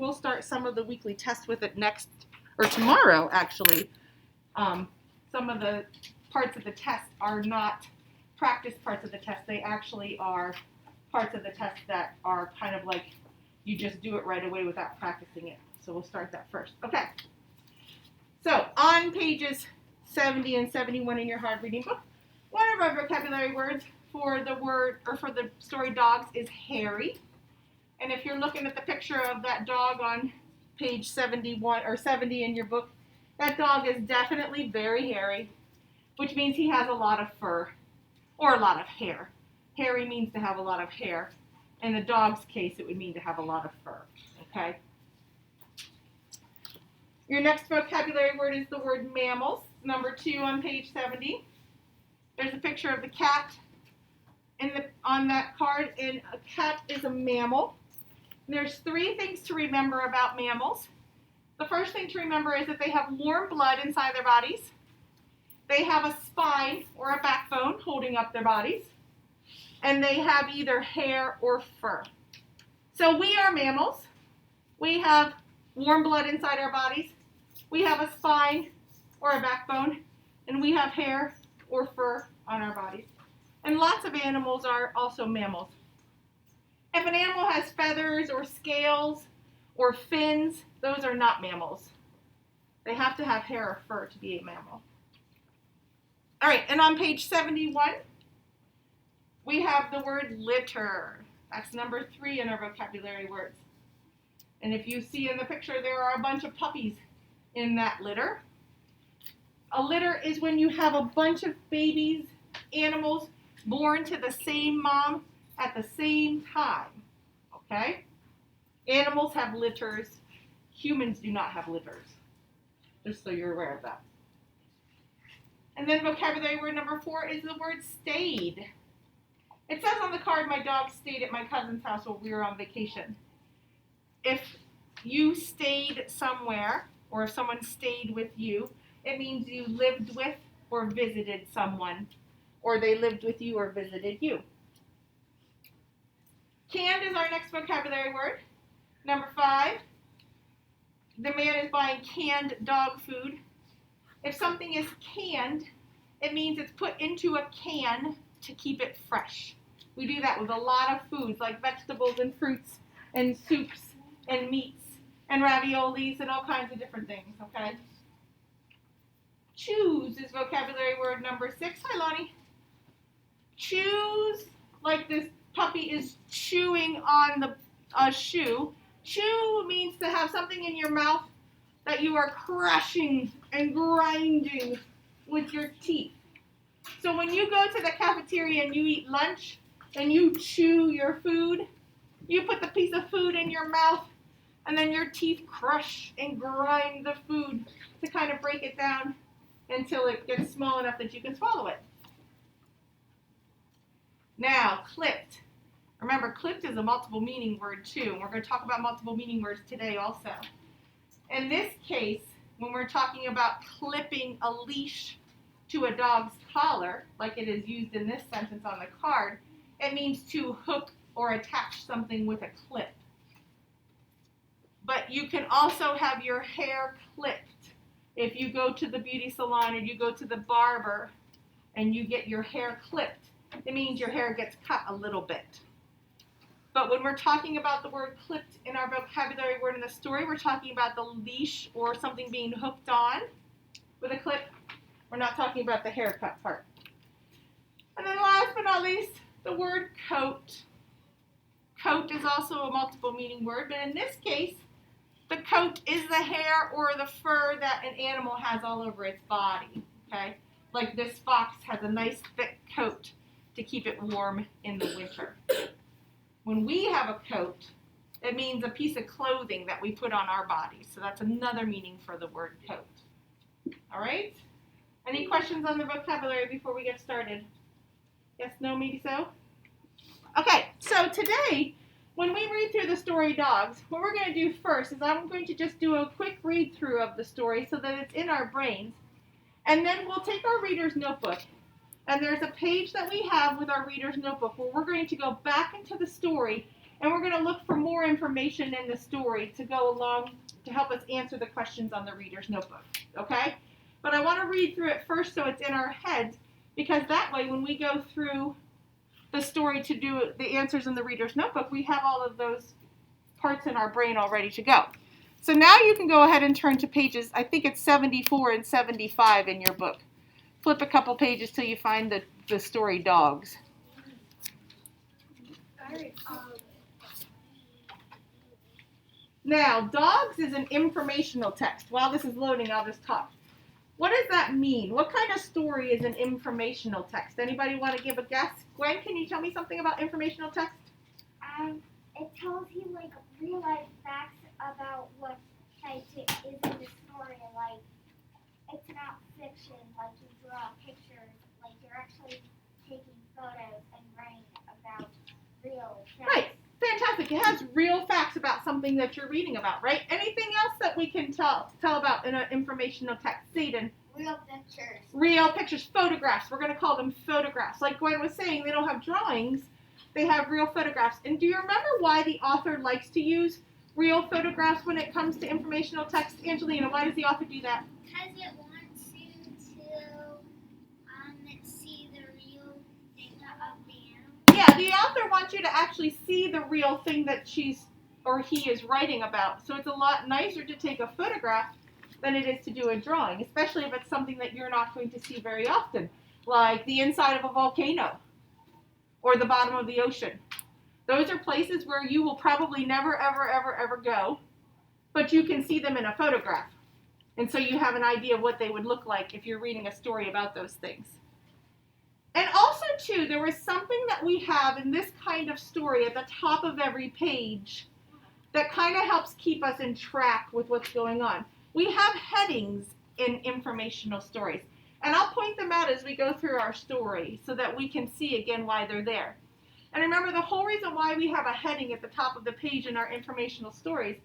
we'll start some of the weekly tests with it next, or tomorrow actually. Some of the parts of the test are not practice parts of the test. They actually are parts of the test that are kind of like you just do it right away without practicing it. So we'll start that first. Okay. So on pages 70 and 71 in your hard reading book, one of our vocabulary words for the word or for the story dogs is hairy. And if you're looking at the picture of that dog on page 71 or 70 in your book, that dog is definitely very hairy, which means he has a lot of fur or a lot of hair. Hairy means to have a lot of hair. In the dog's case, it would mean to have a lot of fur. Okay? Your next vocabulary word is the word mammals, number 2 on page 70. There's a picture of the cat on that card, and a cat is a mammal. And there's 3 things to remember about mammals. The first thing to remember is that they have warm blood inside their bodies. They have a spine or a backbone holding up their bodies. And they have either hair or fur. So we are mammals. We have warm blood inside our bodies. We have a spine or a backbone. And we have hair or fur on our bodies. And lots of animals are also mammals. If an animal has feathers or scales or fins, those are not mammals. They have to have hair or fur to be a mammal. All right, and on page 71, we have the word litter. That's number 3 in our vocabulary words. And if you see in the picture, there are a bunch of puppies in that litter. A litter is when you have a bunch of babies, animals, born to the same mom at the same time. Okay? Animals have litters. Humans do not have litters. Just so you're aware of that. And then vocabulary word number 4 is the word stayed. It says on the card, my dog stayed at my cousin's house while we were on vacation. If you stayed somewhere, or if someone stayed with you, it means you lived with or visited someone, or they lived with you or visited you. Canned is our next vocabulary word. Number 5, the man is buying canned dog food. If something is canned, it means it's put into a can to keep it fresh. We do that with a lot of foods like vegetables and fruits and soups and meats and raviolis and all kinds of different things, okay? Choose is vocabulary word number 6. Hi, Lonnie. Choose, like this puppy is chewing on a shoe. Chew means to have something in your mouth that you are crushing and grinding with your teeth. So when you go to the cafeteria and you eat lunch and you chew your food, you put the piece of food in your mouth and then your teeth crush and grind the food to kind of break it down until it gets small enough that you can swallow it. Now, clipped. Remember, clipped is a multiple meaning word too, and we're going to talk about multiple meaning words today also. In this case, when we're talking about clipping a leash to a dog's collar, like it is used in this sentence on the card, it means to hook or attach something with a clip. But you can also have your hair clipped. If you go to the beauty salon or you go to the barber and you get your hair clipped, it means your hair gets cut a little bit. But when we're talking about the word clipped in our vocabulary word in the story, we're talking about the leash or something being hooked on with a clip. We're not talking about the haircut part. And then last but not least, the word coat. Coat is also a multiple meaning word, but in this case, the coat is the hair or the fur that an animal has all over its body. Okay? Like this fox has a nice thick coat to keep it warm in the winter. When we have a coat, it means a piece of clothing that we put on our bodies. So that's another meaning for the word coat. All right? Any questions on the vocabulary before we get started? Yes, no, maybe so? Okay, so today, when we read through the story Dogs, what we're going to do first is I'm going to just do a quick read through of the story so that it's in our brains. And then we'll take our reader's notebook. And there's a page that we have with our reader's notebook where we're going to go back into the story And we're going to look for more information in the story to go along to help us answer the questions on the reader's notebook, okay? But I want to read through it first so it's in our heads, because that way when we go through the story to do the answers in the reader's notebook, we have all of those parts in our brain all ready to go. So now you can go ahead and turn to pages, I think it's 74 and 75 in your book. Flip a couple pages till you find the story Dogs. Now, Dogs is an informational text. While this is loading, I'll just talk. What does that mean? What kind of story is an informational text? Anybody want to give a guess? Gwen, can you tell me something about informational text? It tells you like real life facts about what type is in the story. Like it's not fiction. Like you draw pictures. Like you're actually taking photos and writing about real facts. Right. Fantastic. It has real facts about something that you're reading about, right? Anything else that we can tell about in an informational text? Zayden? Real pictures. Real pictures. Photographs. We're going to call them photographs. Like Gwen was saying, they don't have drawings. They have real photographs. And do you remember why the author likes to use real photographs when it comes to informational text? Angelina, why does the author do that? Because it wants you to see the real thing of the animal. Yeah, the author wants you to actually see the real thing that she's or he is writing about. So it's a lot nicer to take a photograph than it is to do a drawing, especially if it's something that you're not going to see very often, like the inside of a volcano or the bottom of the ocean. Those are places where you will probably never, ever, ever, ever go, but you can see them in a photograph. And so you have an idea of what they would look like if you're reading a story about those things. And also, too, there was something that we have in this kind of story at the top of every page that kind of helps keep us in track with what's going on. We have headings in informational stories. And I'll point them out as we go through our story so that we can see again why they're there. And remember, the whole reason why we have a heading at the top of the page in our informational stories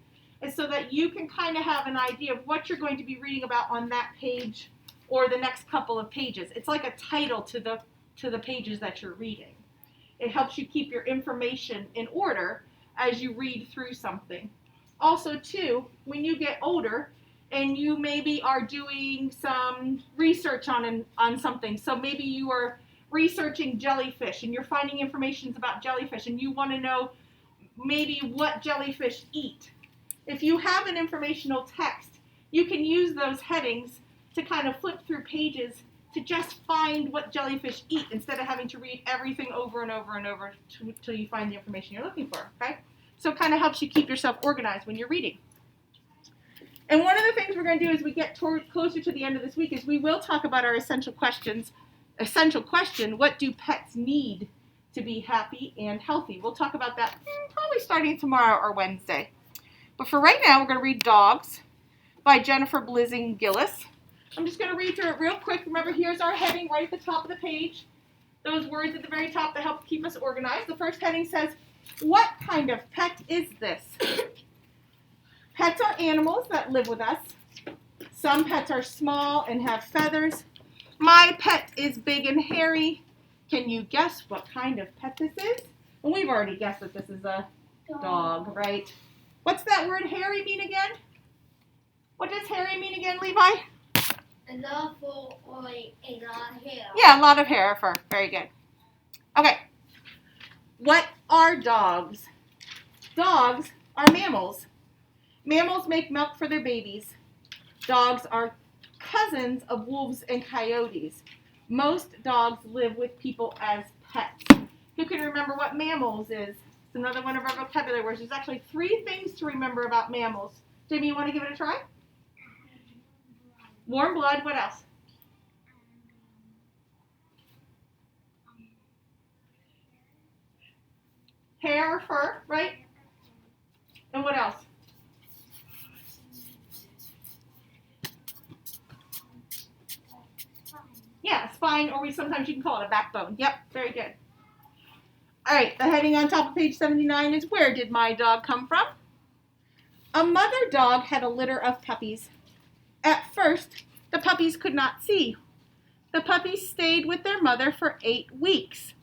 is so that you can kind of have an idea of what you're going to be reading about on that page or the next couple of pages. It's like a title to the pages that you're reading. It helps you keep your information in order as you read through something. Also, too, when you get older and you maybe are doing some research on something, so maybe you are researching jellyfish and you're finding information about jellyfish and you want to know maybe what jellyfish eat. If you have an informational text, you can use those headings to kind of flip through pages to just find what jellyfish eat instead of having to read everything over and over and over till you find the information you're looking for, okay? So it kind of helps you keep yourself organized when you're reading. And one of the things we're going to do as we get closer to the end of this week is we will talk about our essential questions. Essential question, what do pets need to be happy and healthy? We'll talk about that probably starting tomorrow or Wednesday. But for right now, we're going to read Dogs by Jennifer Blizzing Gillis. I'm just going to read through it real quick. Remember, here's our heading right at the top of the page. Those words at the very top that help keep us organized. The first heading says, what kind of pet is this? Pets are animals that live with us. Some pets are small and have feathers. My pet is big and hairy. Can you guess what kind of pet this is? And we've already guessed that this is a dog, right? What's that word hairy mean again? What does hairy mean again, Levi? A lot of hair. Yeah, a lot of hair or fur. Very good. Okay. What are dogs? Dogs are mammals. Mammals make milk for their babies. Dogs are cousins of wolves and coyotes. Most dogs live with people as pets. Who can remember what mammals is? It's another one of our vocabulary words. There's actually 3 things to remember about mammals. Jamie, you want to give it a try? Warm blood. What else? Hair or fur, right? And what else? Yeah, spine, or sometimes you can call it a backbone. Yep, very good. All right, the heading on top of page 79 is, where did my dog come from? A mother dog had a litter of puppies. At first, the puppies could not see. The puppies stayed with their mother for 8 weeks.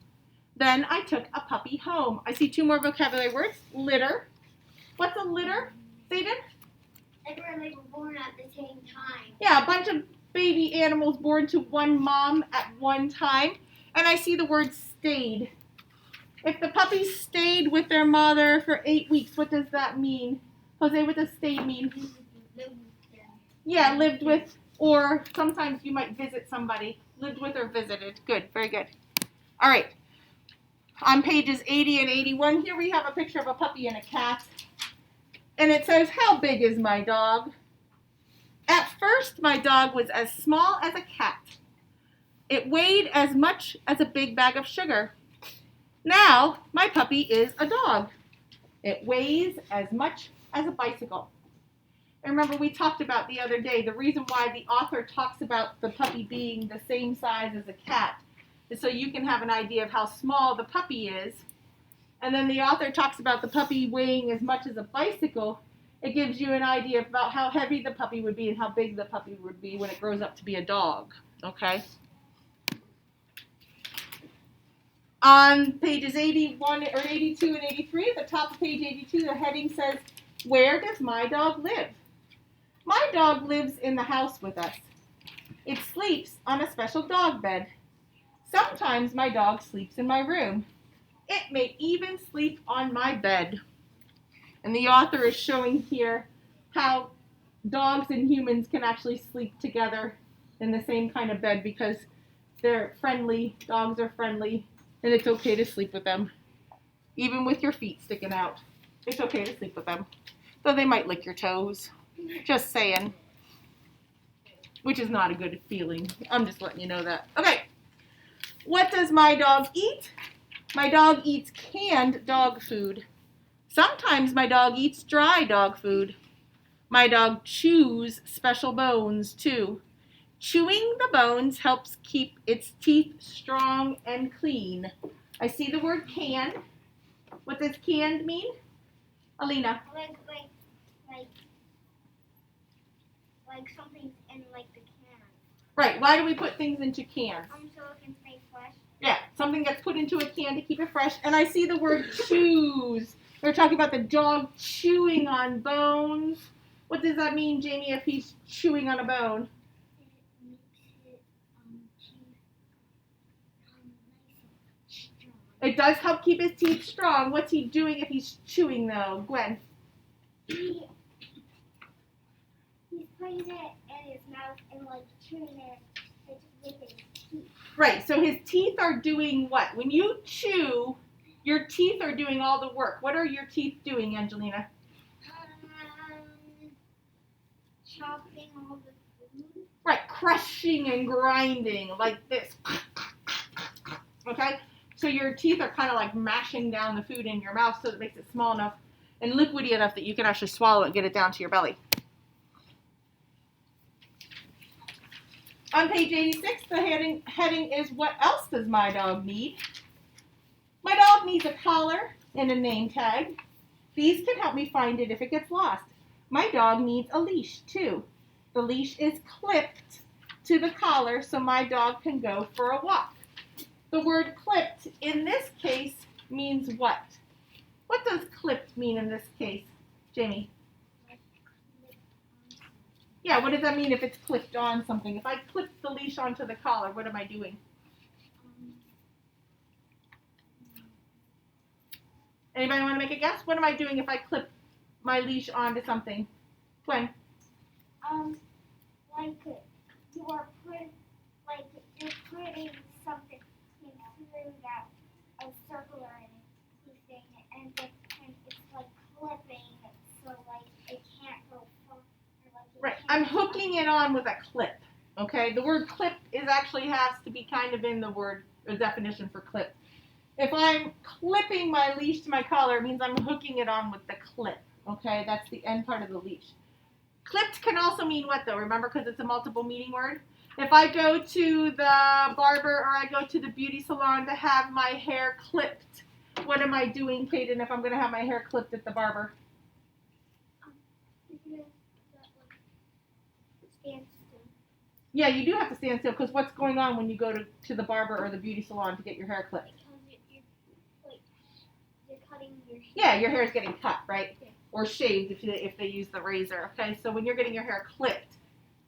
Then I took a puppy home. I see 2 more vocabulary words. Litter. What's a litter, Zayden? Like where they were born at the same time. Yeah, a bunch of baby animals born to one mom at one time. And I see the word stayed. If the puppies stayed with their mother for 8 weeks, what does that mean? Jose, what does stayed mean? Yeah, lived with, or sometimes you might visit somebody. Lived with or visited. Good, very good. All right. On pages 80 and 81, here we have a picture of a puppy and a cat. And it says, how big is my dog? At first, my dog was as small as a cat. It weighed as much as a big bag of sugar. Now, my puppy is a dog. It weighs as much as a bicycle. And remember, we talked about the other day, the reason why the author talks about the puppy being the same size as a cat is so you can have an idea of how small the puppy is. And then the author talks about the puppy weighing as much as a bicycle. It gives you an idea about how heavy the puppy would be and how big the puppy would be when it grows up to be a dog. Okay? On pages 81 or 82 and 83, at the top of page 82, the heading says, where does my dog live? My dog lives in the house with us. It sleeps on a special dog bed. Sometimes my dog sleeps in my room. It may even sleep on my bed. And the author is showing here how dogs and humans can actually sleep together in the same kind of bed because they're friendly. Dogs are friendly, and it's okay to sleep with them. Even with your feet sticking out, it's okay to sleep with them. Though they might lick your toes. Just saying. Which is not a good feeling. I'm just letting you know that. Okay. What does my dog eat? My dog eats canned dog food. Sometimes my dog eats dry dog food. My dog chews special bones too. Chewing the bones helps keep its teeth strong and clean. I see the word canned. What does canned mean? Alina. Like something's in like the can. Right. Why do we put things into cans? So it can stay fresh. Yeah, something gets put into a can to keep it fresh. And I see the word chews. We're talking about the dog chewing on bones. What does that mean, Jamie, if he's chewing on a bone? It makes it nice and strong. It does help keep his teeth strong. What's he doing if he's chewing, though? Gwen? He's putting it in his mouth and like chewing it with his teeth. Right, so his teeth are doing what? When you chew, your teeth are doing all the work. What are your teeth doing, Angelina? Chopping all the food. Right, crushing and grinding like this. Okay? So your teeth are kind of like mashing down the food in your mouth so that it makes it small enough and liquidy enough that you can actually swallow it and get it down to your belly. On page 86, the heading is, what else does my dog need? My dog needs a collar and a name tag. These can help me find it if it gets lost. My dog needs a leash, too. The leash is clipped to the collar so my dog can go for a walk. The word clipped in this case means what? What does clipped mean in this case, Jamie? Yeah, what does that mean if it's clipped on something? If I clip the leash onto the collar, what am I doing? Anybody want to make a guess? What am I doing if I clip my leash onto something? Gwen? Like you are putting, like you're putting something through that a circular thing, and it's like clipping, so like it can't go far. Right, I'm hooking it on with a clip. Okay, the word clip actually has to be kind of in the definition for clip. If I'm clipping my leash to my collar, it means I'm hooking it on with the clip. Okay, that's the end part of the leash. Clipped can also mean what, though? Remember, because it's a multiple meaning word? If I go to the barber or I go to the beauty salon to have my hair clipped, what am I doing, Kaden, if I'm going to have my hair clipped at the barber? Stand still. Yeah, you do have to stand still, because what's going on when you go to the barber or the beauty salon to get your hair clipped? Because you're cutting your hair. Yeah, your hair is getting cut, right? Yeah. Or shaved if they use the razor. Okay, so when you're getting your hair clipped,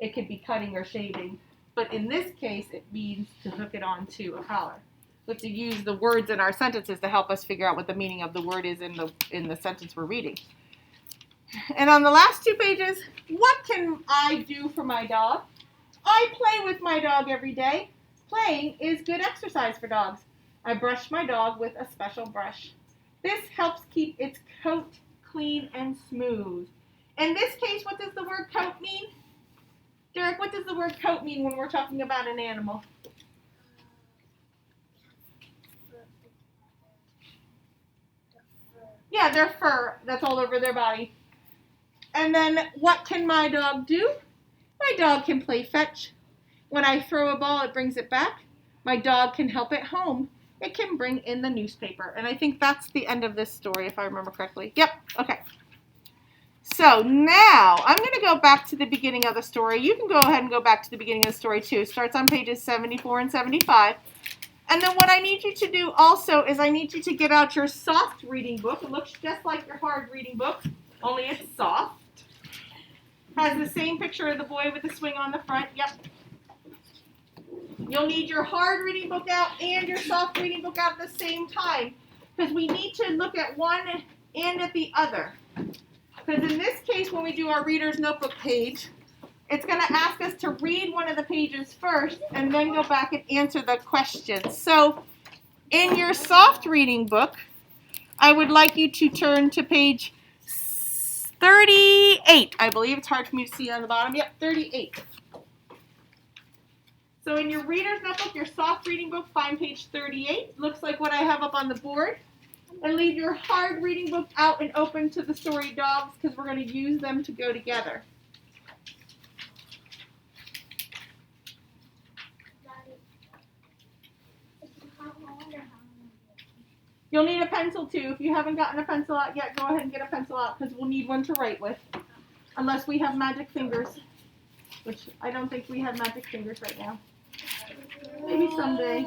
it could be cutting or shaving. But in this case, it means to hook it onto a collar. We have to use the words in our sentences to help us figure out what the meaning of the word is in the sentence we're reading. And on the last 2 pages, what can I do for my dog? I play with my dog every day. Playing is good exercise for dogs. I brush my dog with a special brush. This helps keep its coat clean and smooth. In this case, what does the word coat mean? Derek, what does the word coat mean when we're talking about an animal? Yeah, their fur that's all over their body. And then what can my dog do? My dog can play fetch. When I throw a ball, it brings it back. My dog can help at home. It can bring in the newspaper. And I think that's the end of this story, if I remember correctly. Yep, okay. So now I'm going to go back to the beginning of the story. You can go ahead and go back to the beginning of the story too. It starts on pages 74 and 75. And then what I need you to do also is I need you to get out your soft reading book. It looks just like your hard reading book, only it's soft. Has the same picture of the boy with the swing on the front. Yep. You'll need your hard reading book out and your soft reading book out at the same time because we need to look at one and at the other. Because in this case, when we do our reader's notebook page, it's going to ask us to read one of the pages first and then go back and answer the questions. So in your soft reading book, I would like you to turn to page 38, I believe. It's hard for me to see on the bottom. Yep, 38. So in your reader's notebook, your soft reading book, find page 38. Looks like what I have up on the board. And leave your hard reading book out and open to the story dogs because we're going to use them to go together. You'll need a pencil too. If you haven't gotten a pencil out yet, go ahead and get a pencil out because we'll need one to write with. Unless we have magic fingers, which I don't think we have magic fingers right now. Maybe someday.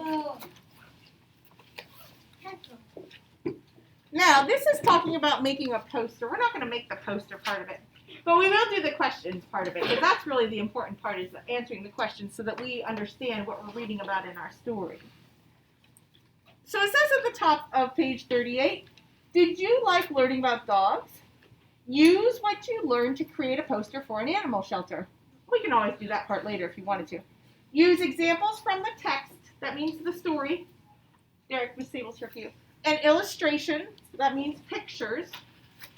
Now, this is talking about making a poster. We're not going to make the poster part of it, but we will do the questions part of it because that's really the important part is answering the questions so that we understand what we're reading about in our story. So it says at the top of page 38, did you like learning about dogs? Use what you learned to create a poster for an animal shelter. We can always do that part later if you wanted to. Use examples from the text, that means the story. Derek, Miss Sable's here for you. And illustration, that means pictures.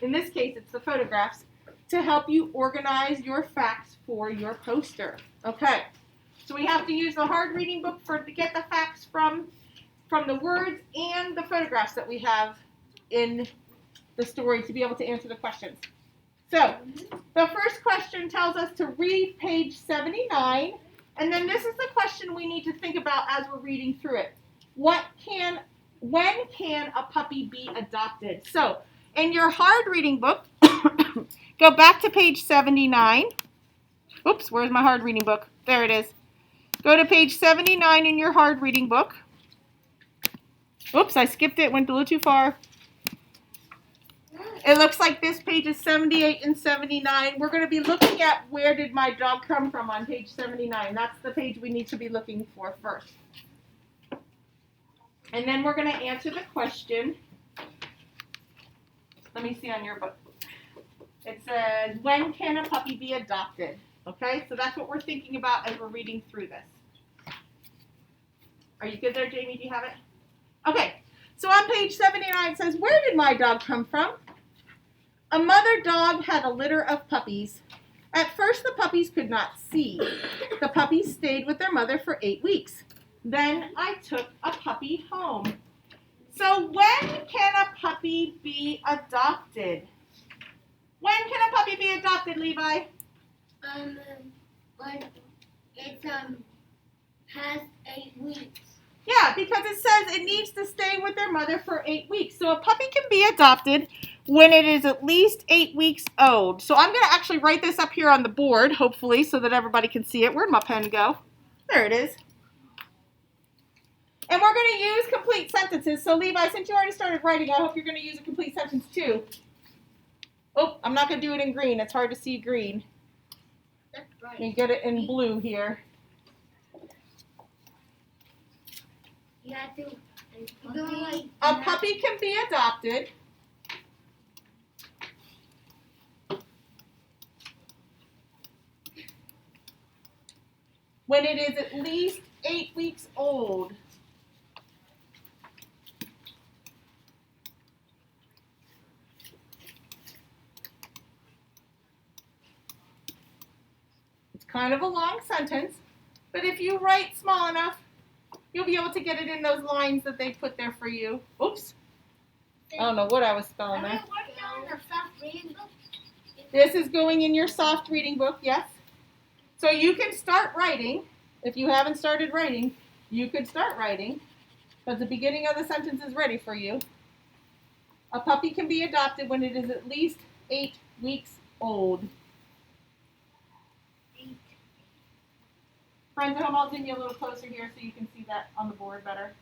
In this case, it's the photographs, to help you organize your facts for your poster. Okay, so we have to use the hard reading book to get the facts from the words and the photographs that we have in the story to be able to answer the questions. So, the first question tells us to read page 79, and then this is the question we need to think about as we're reading through it. When can a puppy be adopted? So, in your hard reading book, go back to page 79. Oops, where's my hard reading book? There it is. Go to page 79 in your hard reading book. Oops, I skipped it, went a little too far. It looks like this page is 78 and 79. We're going to be looking at where did my dog come from on page 79. That's the page we need to be looking for first. And then we're going to answer the question. Let me see on your book. It says, when can a puppy be adopted? Okay, so that's what we're thinking about as we're reading through this. Are you good there, Jamie? Do you have it? Okay, so on page 79 it says, where did my dog come from? A mother dog had a litter of puppies. At first, the puppies could not see. The puppies stayed with their mother for 8 weeks. Then I took a puppy home. So when can a puppy be adopted? When can a puppy be adopted, Levi? When it's past 8 weeks. Yeah, because it says it needs to stay with their mother for 8 weeks. So a puppy can be adopted when it is at least 8 weeks old. So I'm going to actually write this up here on the board, hopefully, so that everybody can see it. Where'd my pen go? There it is. And we're going to use complete sentences. So Levi, since you already started writing, I hope you're going to use a complete sentence too. Oh, I'm not going to do it in green. It's hard to see green. That's right. You get it in blue here. You have to. A puppy can be adopted when it is at least 8 weeks old. It's kind of a long sentence, but if you write small enough, you'll be able to get it in those lines that they put there for you. Oops. I don't know what I was spelling there. This is going in your soft reading book, yes? So you can start writing. If you haven't started writing, you could start writing, because the beginning of the sentence is ready for you. A puppy can be adopted when it is at least 8 weeks old. Friends at home, I'll zoom you a little closer here so you can see that on the board better.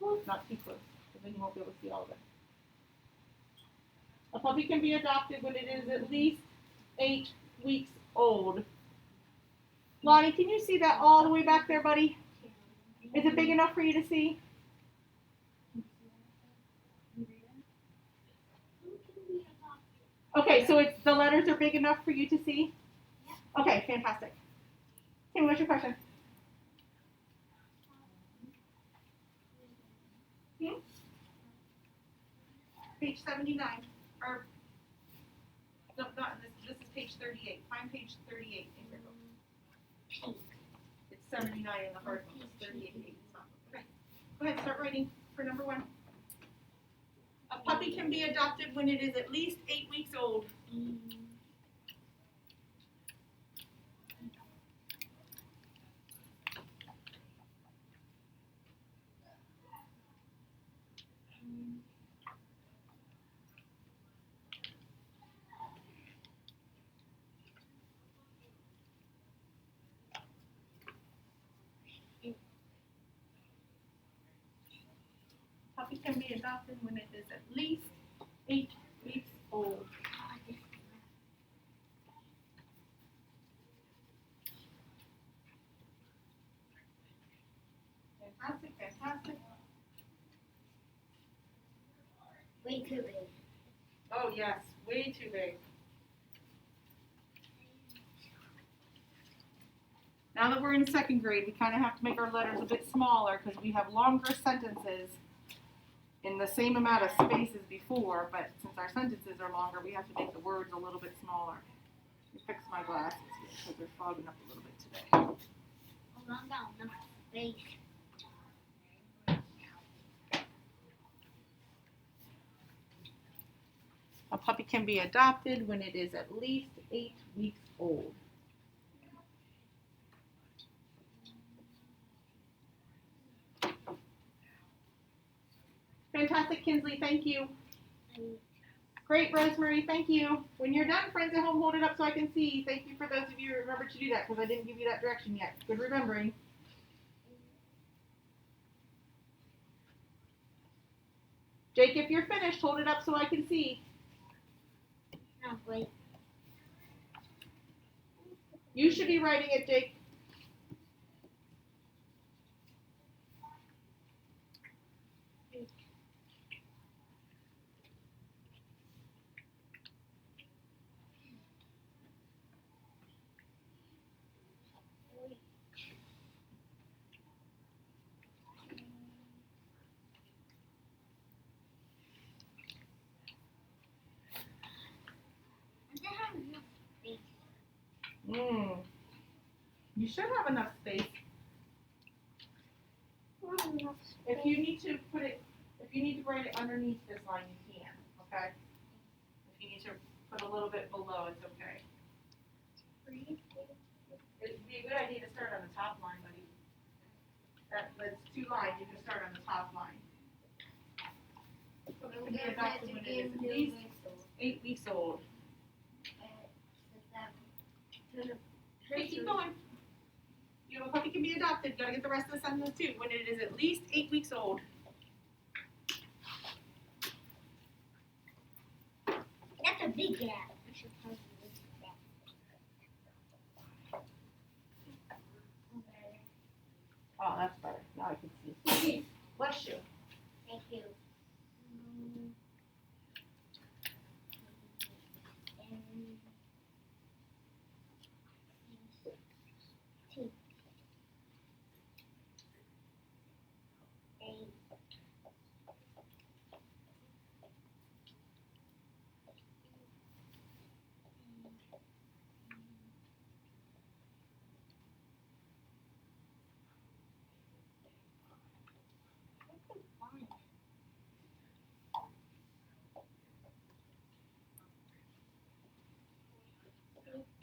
Not too close, because then you won't be able to see all of it. A puppy can be adopted when it is at least 8 weeks old. Lonnie, can you see that all the way back there, buddy? Is it big enough for you to see? Okay, so the letters are big enough for you to see? Okay, fantastic. Tim, what's your question? Page 79. Or, no, not this. This is page 38. Find page 38 in your book. It's 79 in the hard book. It's 38 in the soft book. Okay. Go ahead, start writing for number 1. A puppy can be adopted when it is at least 8 weeks old. Puppy can be adopted when it is at least 8 weeks old. Fantastic, fantastic. Way too big. Oh yes, way too big. Now that we're in 2nd grade, we kind of have to make our letters a bit smaller because we have longer sentences in the same amount of space as before, but since our sentences are longer, we have to make the words a little bit smaller. Let me fix my glasses here because they're fogging up a little bit today. Oh, I'm down enough space. A puppy can be adopted when it is at least 8 weeks old. Fantastic, Kinsley, thank you. Great, Rosemary, thank you. When you're done, friends at home, hold it up so I can see. Thank you for those of you who remember to do that because I didn't give you that direction yet. Good remembering. Jake, if you're finished, hold it up so I can see. No, wait. You should be writing it, Jake. You should have enough space. If you need to write it underneath this line, you can, okay? If you need to put a little bit below, it's okay. It'd be a good idea to start on the top line, buddy. That's 2 lines, you can start on the top line. So it can be adopted when it is at least 8 weeks old. Okay, keep going. You a puppy can be adopted. You gotta get the rest of the sentence too. When it is at least 8 weeks old. That's a big gap. I should probably list that. Oh, that's better. Now I can see. Bless you. Thank you.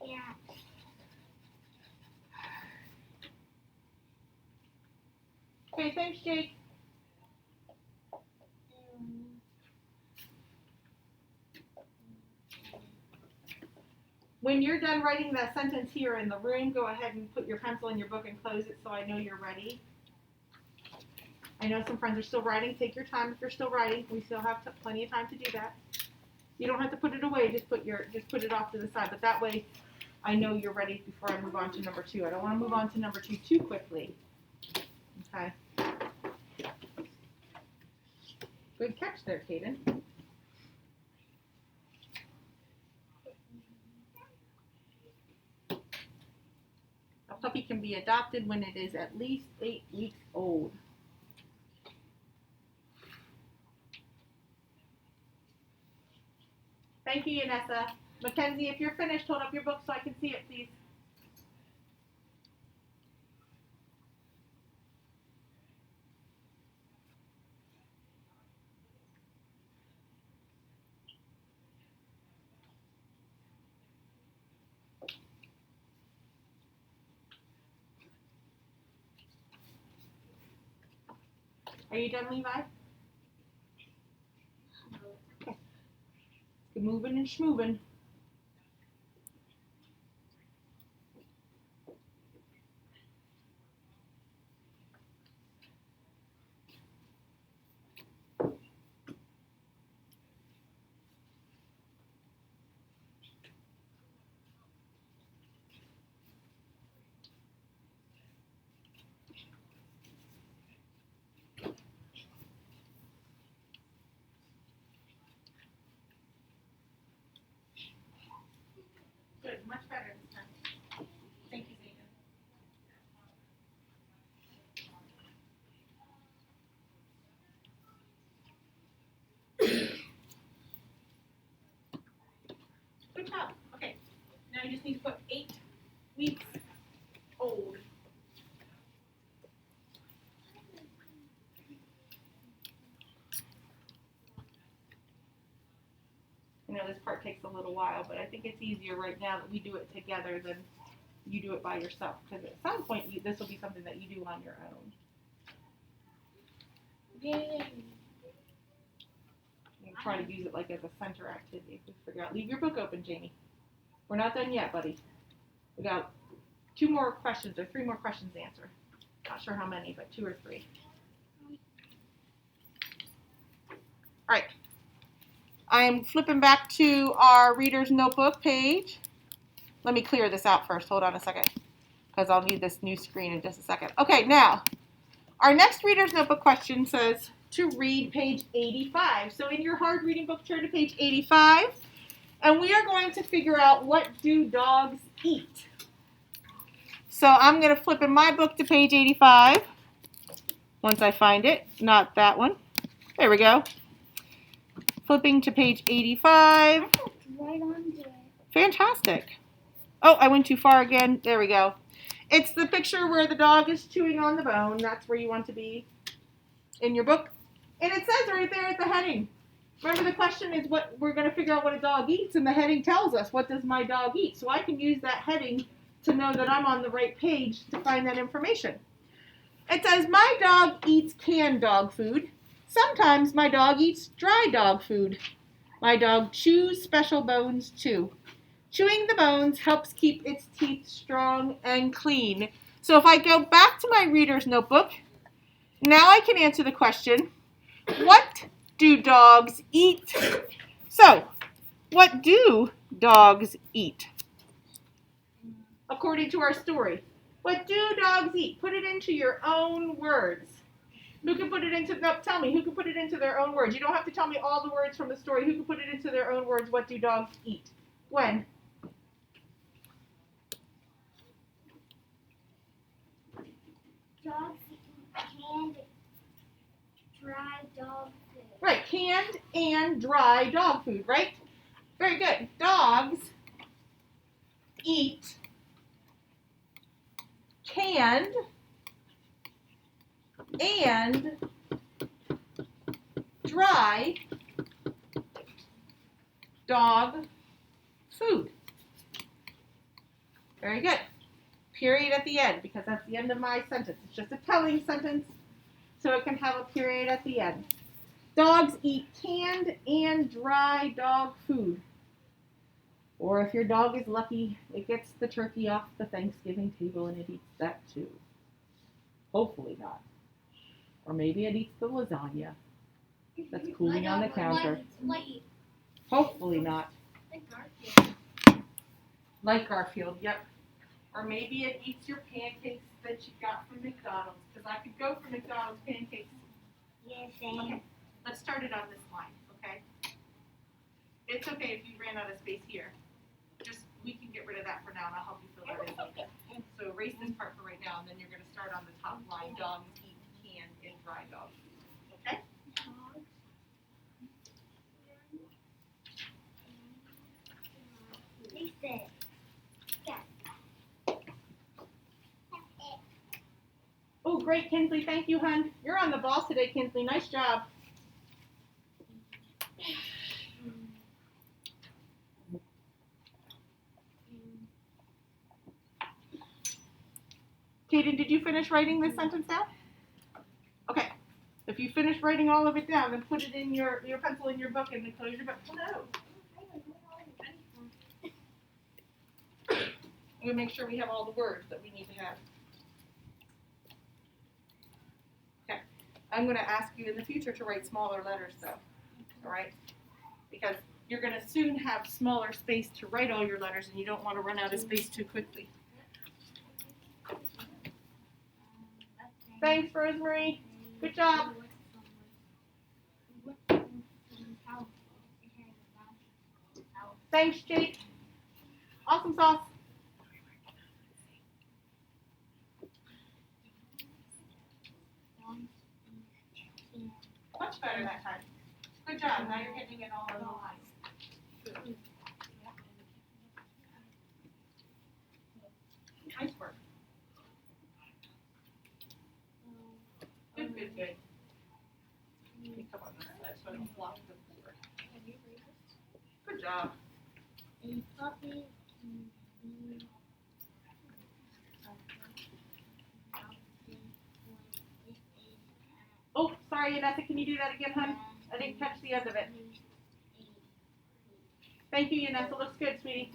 Yeah. Okay, thanks, Jake. When you're done writing that sentence here in the room, go ahead and put your pencil in your book and close it so I know you're ready. I know some friends are still writing. Take your time if you're still writing. We still have plenty of time to do that. You don't have to put it away. Just put it off to the side. But that way, I know you're ready before I move on to number 2. I don't want to move on to number 2 too quickly. Okay. Good catch there, Kaden. A puppy can be adopted when it is at least 8 weeks old. Thank you, Yanessa. Mackenzie, if you're finished, hold up your book so I can see it, please. Are you done, Levi? Okay. Get moving and schmoving. Good, much better this time. Thank you, Zayden. Good job. Okay, now you just need to put 8 weeks old. I know this part takes a little while, but I think it's easier right now that we do it together than you do it by yourself. Because at some point, this will be something that you do on your own. Yay. And try to use it like as a center activity. We figure out. Leave your book open, Jamie. We're not done yet, buddy. We got 2 more questions or 3 more questions to answer. Not sure how many, but 2 or 3. All right. I'm flipping back to our reader's notebook page. Let me clear this out first. Hold on a second, because I'll need this new screen in just a second. Okay, now, our next reader's notebook question says to read page 85. So in your hard reading book, turn to page 85, and we are going to figure out what do dogs eat. So I'm going to flip in my book to page 85, once I find it. Not that one. There we go. Flipping to page 85. I clicked right onto it. Fantastic. Oh, I went too far again. There we go. It's the picture where the dog is chewing on the bone. That's where you want to be in your book. And it says right there at the heading. Remember, the question is what we're going to figure out what a dog eats, and the heading tells us what does my dog eat. So I can use that heading to know that I'm on the right page to find that information. It says my dog eats canned dog food. Sometimes my dog eats dry dog food. My dog chews special bones too. Chewing the bones helps keep its teeth strong and clean. So if I go back to my reader's notebook, now I can answer the question, what do dogs eat? So, what do dogs eat? According to our story, what do dogs eat? Put it into your own words. Who can put it into, no, tell me, who can put it into their own words? You don't have to tell me all the words from the story. Who can put it into their own words? What do dogs eat? When? Dogs eat canned, dry dog food. Right, canned and dry dog food, right? Very good. Dogs eat canned and dry dog food. Very good. Period at the end, because that's the end of my sentence. It's just a telling sentence, so it can have a period at the end. Dogs eat canned and dry dog food. Or if your dog is lucky, it gets the turkey off the Thanksgiving table and it eats that too. Hopefully not. Or maybe it eats the lasagna that's cooling on the counter. Hopefully not. Like Garfield, yep. Or maybe it eats your pancakes that you got from McDonald's. Because I could go for McDonald's pancakes. Yes, Okay, let's start it on this line, okay? It's okay if you ran out of space here. Just, we can get rid of that for now and I'll help you fill that in later. So erase this part for right now and then you're going to start on the top line. Dogs eat canned and dry dog food, okay? Listen. Oh, great, Kinsley. Thank you, hon. You're on the ball today, Kinsley. Nice job. Kaden, did you finish writing this sentence down? Okay. If you finish writing all of it down, then put it in your pencil in your book and then close your book. Oh, no. We'll make sure we have all the words that we need to have. Okay. I'm going to ask you in the future to write smaller letters, though. All right? Because you're going to soon have smaller space to write all your letters, and you don't want to run out of space too quickly. Thanks, Rosemary. Good job. Thanks, Jake. Awesome sauce. Much better that time. Good job. Now you're getting it all in the line. Good. Nice work. Good, good, good. Let me come on this side so I don't block the board. Good job. Oh, sorry, Yanessa, can you do that again, hon? I didn't catch the end of it. Thank you, Yanessa. Looks good, sweetie.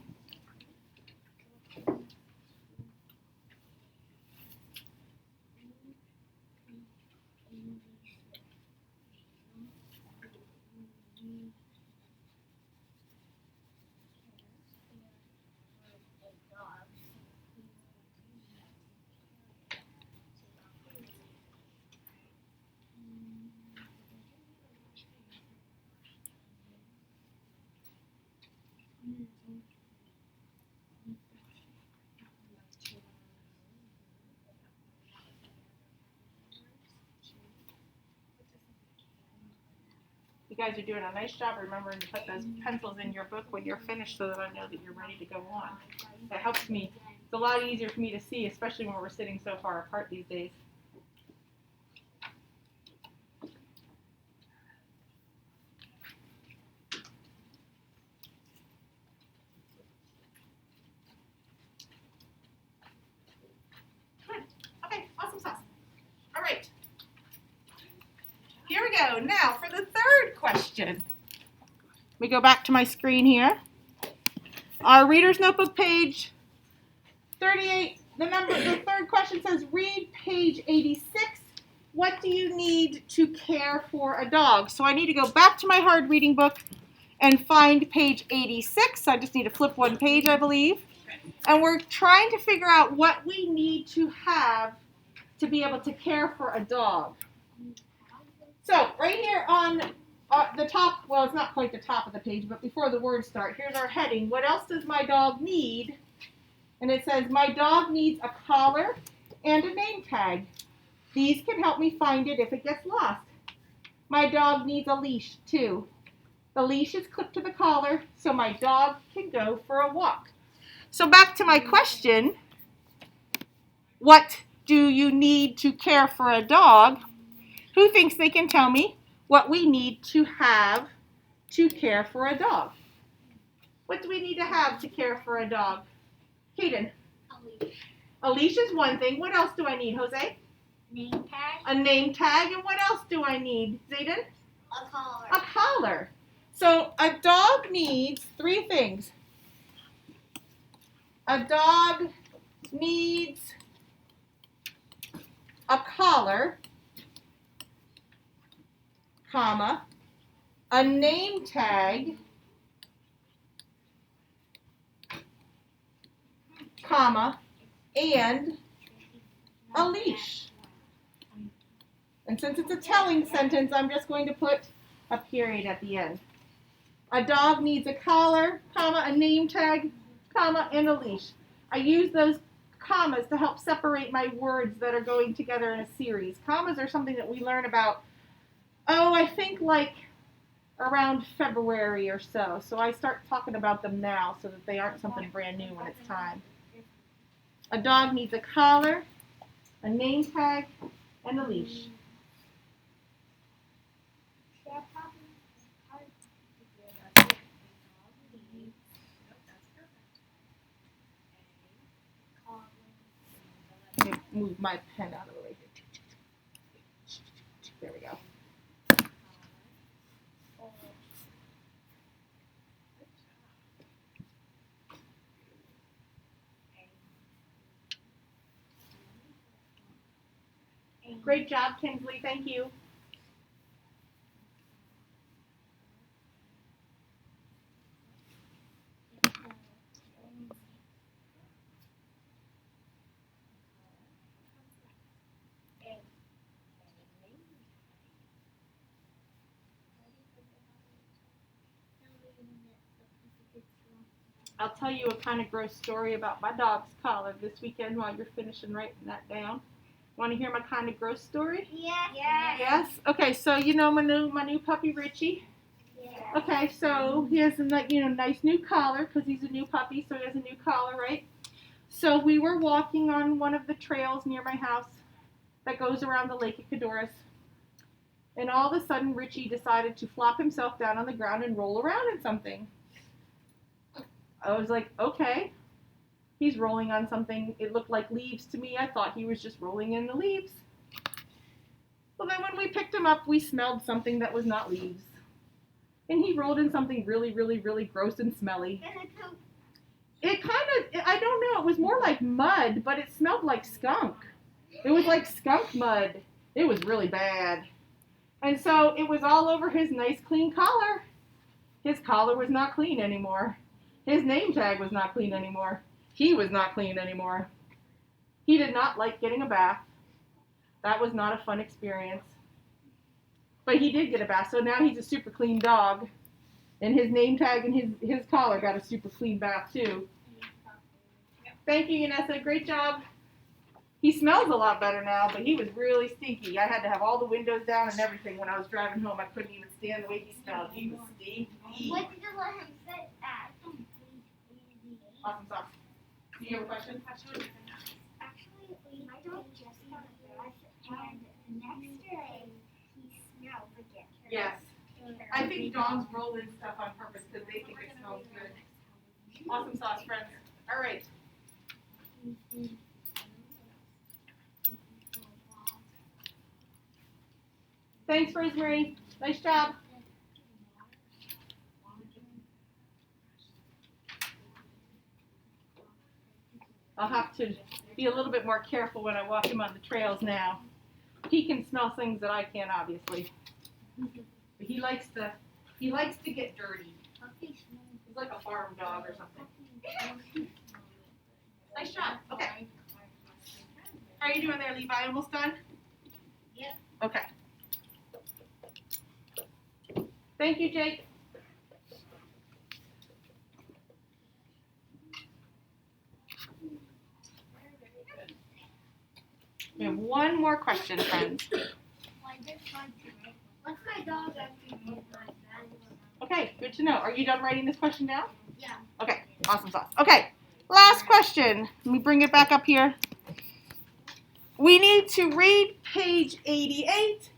You guys are doing a nice job remembering to put those pencils in your book when you're finished so that I know that you're ready to go on. That helps me. It's a lot easier for me to see, especially when we're sitting so far apart these days. Good. Okay, awesome sauce. All right. Here we go. Now for the third question. We go back to my screen here. Our reader's notebook page 38, The third question says, read page 86. What do you need to care for a dog? So I need to go back to my hard reading book and find page 86. I just need to flip one page, I believe. And we're trying to figure out what we need to have to be able to care for a dog. So right here on the top, well, it's not quite the top of the page, but before the words start, here's our heading. What else does my dog need? And it says, my dog needs a collar and a name tag. These can help me find it if it gets lost. My dog needs a leash, too. The leash is clipped to the collar so my dog can go for a walk. So back to my question, what do you need to care for a dog? Who thinks they can tell me what we need to have to care for a dog? What do we need to have to care for a dog? Kaden? A leash. A leash is one thing. What else do I need, Jose? Name tag. A name tag. And what else do I need, Zayden? A collar. A collar. So a dog needs 3 things. A dog needs a collar, comma, a name tag, comma, and a leash. And since it's a telling sentence, I'm just going to put a period at the end. A dog needs a collar, comma, a name tag, comma, and a leash. I use those commas to help separate my words that are going together in a series. Commas are something that we learn about, I think like around February or so. So I start talking about them now so that they aren't something brand new when it's time. A dog needs a collar, a name tag, and a leash. Let me move my pen out of the way. There we go. Great job, Kinsley. Thank you. I'll tell you a kind of gross story about my dog's collar this weekend while you're finishing writing that down. Want to hear my kind of gross story? Yes. Yes? Okay, so you know my new puppy, Richie? Yeah. Okay, so he has a nice new collar because he's a new puppy, so he has a new collar, right? So we were walking on one of the trails near my house that goes around the lake at Cadoras. And all of a sudden, Richie decided to flop himself down on the ground and roll around in something. I was like, okay. He's rolling on something. It looked like leaves to me. I thought he was just rolling in the leaves. Well, then when we picked him up, we smelled something that was not leaves. And he rolled in something really, really, really gross and smelly. It I don't know, it was more like mud, but it smelled like skunk. It was like skunk mud. It was really bad. And so it was all over his nice, clean collar. His collar was not clean anymore. His name tag was not clean anymore. He was not clean anymore. He did not like getting a bath. That was not a fun experience. But he did get a bath, so now he's a super clean dog. And his name tag and his collar got a super clean bath, too. Thank you, Yanessa. Great job. He smells a lot better now, but he was really stinky. I had to have all the windows down and everything when I was driving home. I couldn't even stand the way he smelled. He was stinky. What did you let him sit at? Awesome sauce. Do you have a question? Actually, my dog just had a bath, and the next day he smelled again. Yes. I think dogs roll in stuff on purpose because they think it smells good. Awesome sauce, friends. All right. Thanks, Rosemary. Nice job. I'll have to be a little bit more careful when I walk him on the trails now. He can smell things that I can't, obviously. But he likes to get dirty. He's like a farm dog or something. Nice job. Okay. How are you doing there, Levi? Almost done? Yep. Okay. Thank you, Jake. We have one more question, friends. What's my dog actually? Okay, good to know. Are you done writing this question down? Yeah. Okay, awesome sauce. Okay, last question. Let me bring it back up here. We need to read page 88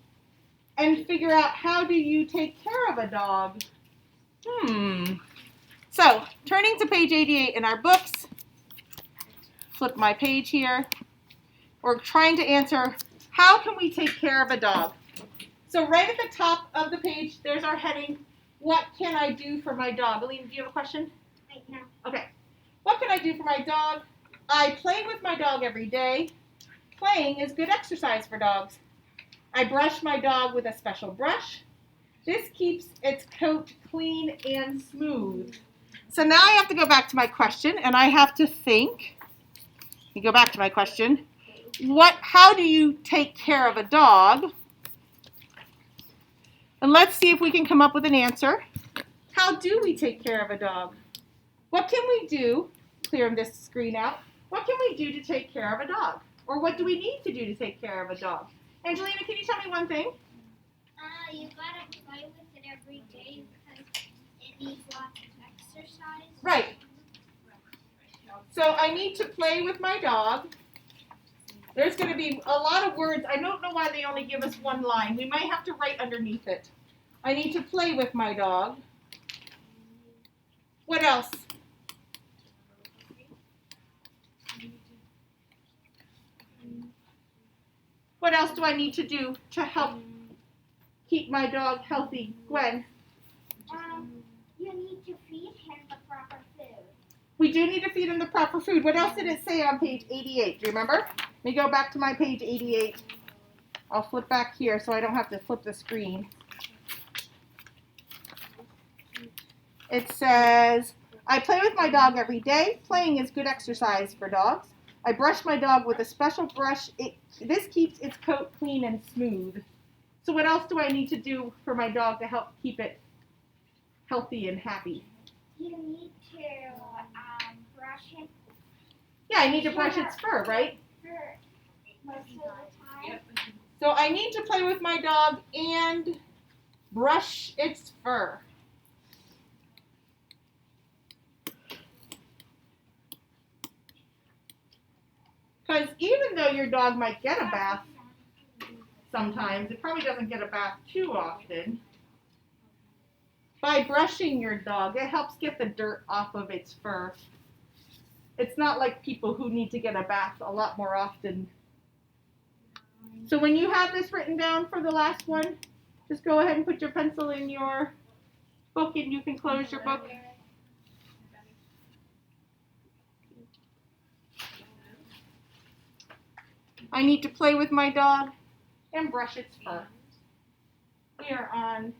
and figure out how do you take care of a dog. So, turning to page 88 in our books, flip my page here. We're trying to answer, how can we take care of a dog? So right at the top of the page, there's our heading, what can I do for my dog? Aline, do you have a question? Right now. Okay. What can I do for my dog? I play with my dog every day. Playing is good exercise for dogs. I brush my dog with a special brush. This keeps its coat clean and smooth. So now I have to go back to my question, and I have to think. Let me go back to my question. How do you take care of a dog? And let's see if we can come up with an answer. How do we take care of a dog? What can we do? Clear this screen out. What can we do to take care of a dog? Or what do we need to do to take care of a dog? Angelina, can you tell me one thing? You gotta play with it every day because it needs lots of exercise. Right. So I need to play with my dog. There's going to be a lot of words. I don't know why they only give us one line. We might have to write underneath it. I need to play with my dog. What else? What else do I need to do to help keep my dog healthy? Gwen? You need to feed him the proper food. We do need to feed him the proper food. What else did it say on page 88? Do you remember? Let me go back to my page 88. I'll flip back here so I don't have to flip the screen. It says, I play with my dog every day. Playing is good exercise for dogs. I brush my dog with a special brush. This keeps its coat clean and smooth. So what else do I need to do for my dog to help keep it healthy and happy? You need to brush him. Yeah, I need to brush its fur, right? Most of the time. So I need to play with my dog and brush its fur. Because even though your dog might get a bath sometimes, it probably doesn't get a bath too often. By brushing your dog, it helps get the dirt off of its fur. It's not like people who need to get a bath a lot more often. So when you have this written down for the last one, just go ahead and put your pencil in your book and you can close your book. I need to play with my dog and brush its fur. We are on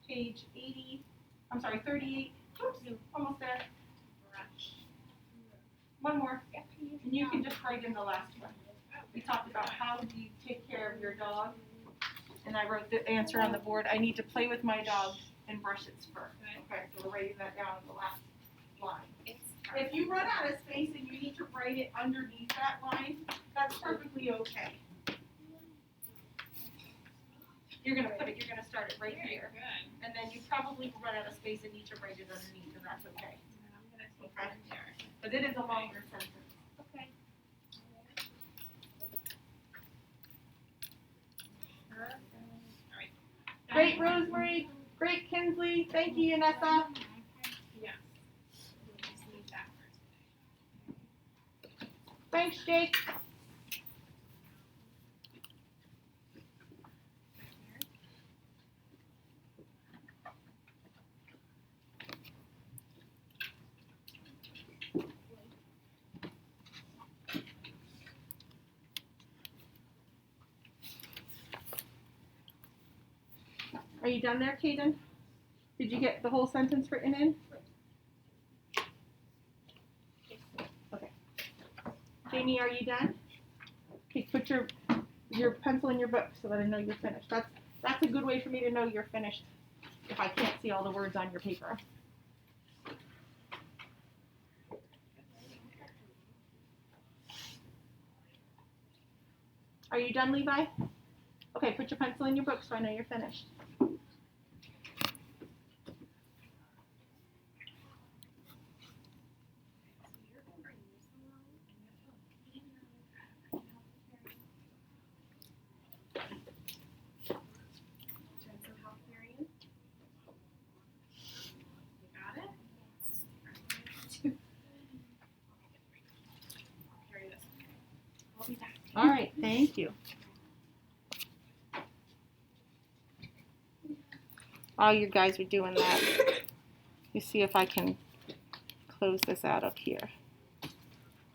page 38. Oops, almost there. One more. And you can just write in the last one. We talked about how do you take care of your dog. And I wrote the answer on the board. I need to play with my dog and brush its fur. Okay, so we're writing that down in the last line. If you run out of space and you need to write it underneath that line, that's perfectly okay. You're gonna start it right here. And then you probably run out of space and need to write it underneath, and that's okay. Okay? But it is a longer sentence. Okay. Great, Rosemary. Great, Kinsley. Thank you, Yanessa. Thanks, Jake. Are you done there, Kaden? Did you get the whole sentence written in? Okay. Jamie, are you done? Okay, put your pencil in your book so that I know you're finished. That's a good way for me to know you're finished if I can't see all the words on your paper. Are you done, Levi? Okay, put your pencil in your book so I know you're finished. All right, thank you. While you guys are doing that, you see if I can close this out up here.